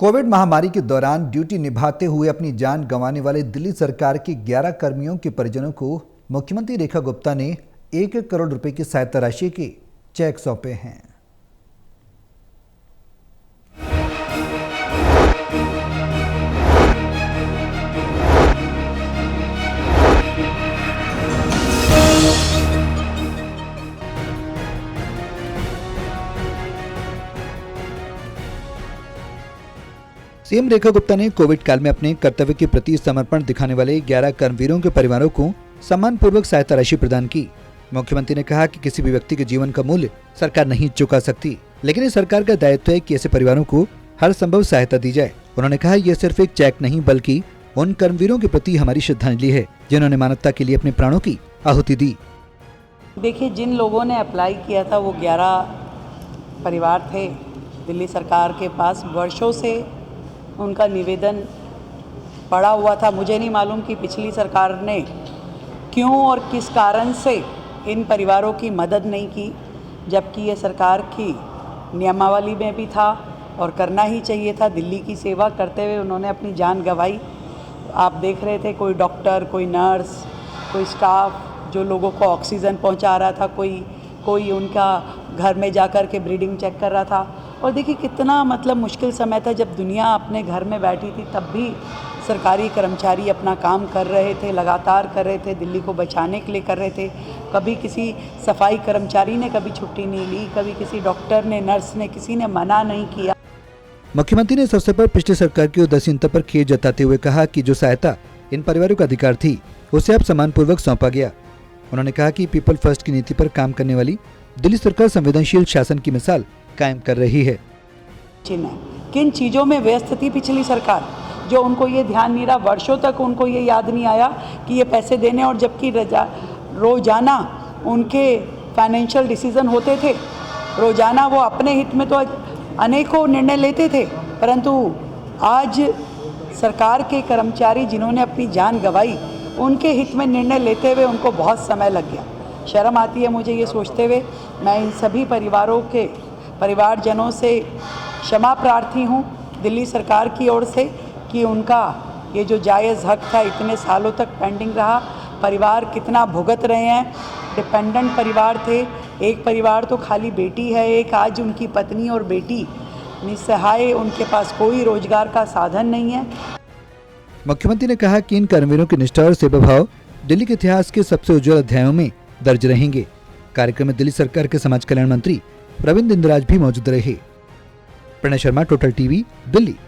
Covid महामारी के दौरान ड्यूटी निभाते हुए अपनी जान गंवाने वाले दिल्ली सरकार के 11 कर्मियों के परिजनों को मुख्यमंत्री रेखा गुप्ता ने 1 करोड़ रुपए की सहायता राशि के चेक सौंपे हैं। सीएम रेखा गुप्ता ने कोविड काल में अपने कर्तव्य के प्रति समर्पण दिखाने वाले 11 कर्मवीरों के परिवारों को सम्मानपूर्वक सहायता राशि प्रदान की। मुख्यमंत्री ने कहा कि किसी भी व्यक्ति के जीवन का मूल्य सरकार नहीं चुका सकती, लेकिन ये सरकार का दायित्व है कि ऐसे परिवारों को हर संभव सहायता दी जाए। उन्होंने कहा, यह सिर्फ एक चेक नहीं बल्कि उन कर्मवीरों के प्रति हमारी श्रद्धांजलि है जिन्होंने मानवता के लिए अपने प्राणों की आहुति दी। देखिए, जिन लोगों ने अप्लाई किया था वो 11 परिवार थे। दिल्ली सरकार के पास वर्षों से उनका निवेदन पड़ा हुआ था। मुझे नहीं मालूम कि पिछली सरकार ने क्यों और किस कारण से इन परिवारों की मदद नहीं की, जबकि ये सरकार की नियमावली में भी था और करना ही चाहिए था। दिल्ली की सेवा करते हुए उन्होंने अपनी जान गंवाई। आप देख रहे थे, कोई डॉक्टर, कोई नर्स, कोई स्टाफ जो लोगों को ऑक्सीजन पहुंचा रहा था, कोई उनका घर में जाकर के ब्रीडिंग चेक कर रहा था। और देखिए कितना मुश्किल समय था जब दुनिया अपने घर में बैठी थी, तब भी सरकारी कर्मचारी अपना काम कर रहे थे, लगातार कर रहे थे, दिल्ली को बचाने के लिए कर रहे थे। कभी किसी सफाई कर्मचारी ने कभी छुट्टी नहीं ली, कभी किसी डॉक्टर ने, नर्स ने, किसी ने मना नहीं किया। मुख्यमंत्री ने इस अवसर पर पिछली सरकार की उदासीनता पर खेद जताते हुए कहा कि जो सहायता इन परिवारों का अधिकार थी उसे अब सम्मानपूर्वक सौंपा गया। उन्होंने कहा कि पीपल फर्स्ट की नीति पर काम करने वाली दिल्ली सरकार संवेदनशील शासन की मिसाल कायम कर रही है। किन चीज़ों में व्यस्त थी पिछली सरकार, जो उनको ये ध्यान नहीं रहा, वर्षों तक उनको ये याद नहीं आया कि ये पैसे देने, और जबकि रोजाना उनके फाइनेंशियल डिसीजन होते थे, रोजाना वो अपने हित में तो अनेकों निर्णय लेते थे, परंतु आज सरकार के कर्मचारी जिन्होंने अपनी जान गंवाई, उनके हित में निर्णय लेते हुए उनको बहुत समय लग गया। शर्म आती है मुझे ये सोचते हुए। मैं इन सभी परिवारजनों से क्षमा प्रार्थी हूँ दिल्ली सरकार की ओर से कि उनका ये जो जायज़ हक था इतने सालों तक पेंडिंग रहा। परिवार कितना भुगत रहे हैं, डिपेंडेंट परिवार थे। एक परिवार तो खाली बेटी है, एक आज उनकी पत्नी और बेटी निस्सहाय, उनके पास कोई रोजगार का साधन नहीं है। मुख्यमंत्री ने कहा कि इन कर्मवीरों की निष्ठा और सेवाभाव दिल्ली के इतिहास के सबसे उज्जवल अध्यायों में दर्ज रहेंगे। कार्यक्रम में दिल्ली सरकार के समाज कल्याण मंत्री प्रवीण इंद्राज भी मौजूद रहे। Pranay Sharma, total TV, Delhi.